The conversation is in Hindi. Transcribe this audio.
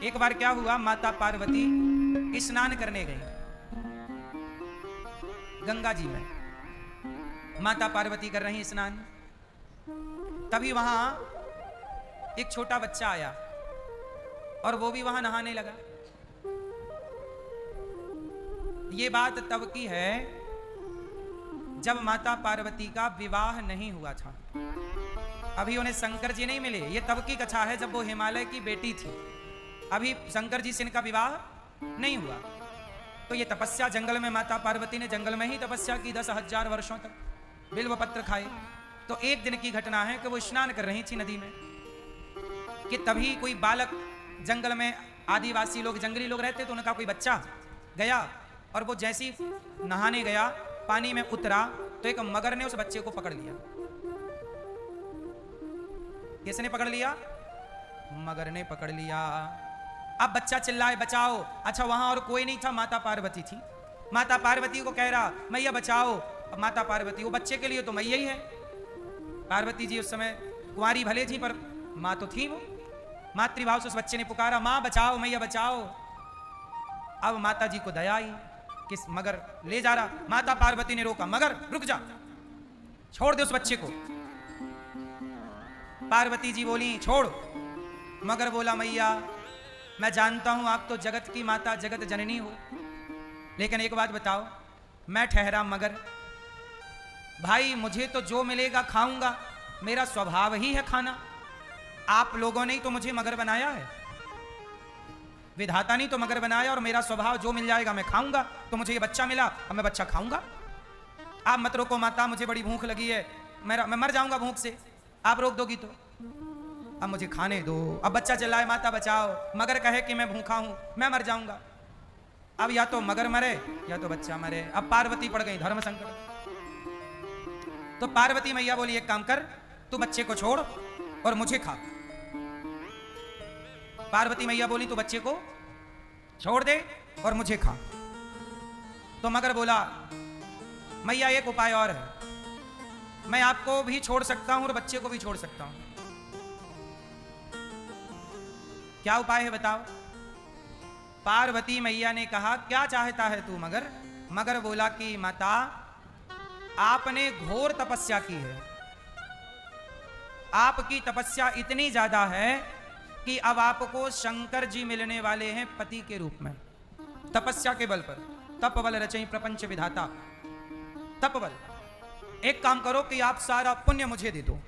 एक बार क्या हुआ, माता पार्वती स्नान करने गई गंगा जी में। माता पार्वती कर रही स्नान, तभी वहां एक छोटा बच्चा आया और वो भी वहां नहाने लगा। ये बात तब की है जब माता पार्वती का विवाह नहीं हुआ था, अभी उन्हें शंकर जी नहीं मिले। ये तब की कथा है जब वो हिमालय की बेटी थी, अभी शंकर जी से इनका विवाह नहीं हुआ। तो ये तपस्या जंगल में, माता पार्वती ने जंगल में ही तपस्या की 10,000 वर्षों तक, बिल्व पत्र खाए। तो एक दिन की घटना है कि वो स्नान कर रही थी नदी में कि तभी कोई बालक, जंगल में आदिवासी लोग, जंगली लोग रहते, तो उनका कोई बच्चा गया और वो जैसी नहाने गया, पानी में उतरा तो एक मगर ने उस बच्चे को पकड़ लिया। किसने पकड़ लिया? मगर ने पकड़ लिया। अब बच्चा चिल्लाए बचाओ। अच्छा, वहां और कोई नहीं था, माता पार्वती थी। माता पार्वती को कह रहा मैया बचाओ। अब माता पार्वती, वो बच्चे के लिए तो मैया ही है। पार्वती जी उस समय कुंवारी भले थी पर माँ तो थी वो। मातृभाव से उस बच्चे ने पुकारा माँ बचाओ, मैया बचाओ। अब माता जी को दया आई, किस मगर ले जा रहा। माता पार्वती ने रोका, मगर रुक जा, छोड़ दे उस बच्चे को। पार्वती जी बोली छोड़। मगर बोला मैया मैं जानता हूं आप तो जगत की माता, जगत जननी हो, लेकिन एक बात बताओ, मैं ठहरा मगर, भाई मुझे तो जो मिलेगा खाऊंगा, मेरा स्वभाव ही है खाना। आप लोगों ने ही तो मुझे मगर बनाया है, विधाता ने तो मगर बनाया, और मेरा स्वभाव जो मिल जाएगा मैं खाऊंगा। तो मुझे ये बच्चा मिला, अब मैं बच्चा खाऊंगा। आप मत रोको माता, मुझे बड़ी भूख लगी है, मैं मर जाऊंगा भूख से, आप रोक दोगी तो। अब मुझे खाने दो। अब बच्चा चिल्लाए माता बचाओ, मगर कहे कि मैं भूखा हूं, मैं मर जाऊंगा। अब या तो मगर मरे या तो बच्चा मरे। अब पार्वती पड़ गई धर्म संकट। तो पार्वती मैया बोली एक काम कर, तू बच्चे को छोड़ और मुझे खा। पार्वती मैया बोली तू बच्चे को छोड़ दे और मुझे खा। तो मगर बोला मैया एक उपाय और है, मैं आपको भी छोड़ सकता हूं और बच्चे को भी छोड़ सकता हूं। क्या उपाय है बताओ? पार्वती मैया ने कहा क्या चाहता है तू मगर? मगर बोला कि माता आपने घोर तपस्या की है, आपकी तपस्या इतनी ज्यादा है कि अब आपको शंकर जी मिलने वाले हैं पति के रूप में, तपस्या के बल पर। तप बल रचई प्रपंच विधाता, तप बल। एक काम करो कि आप सारा पुण्य मुझे दे दो,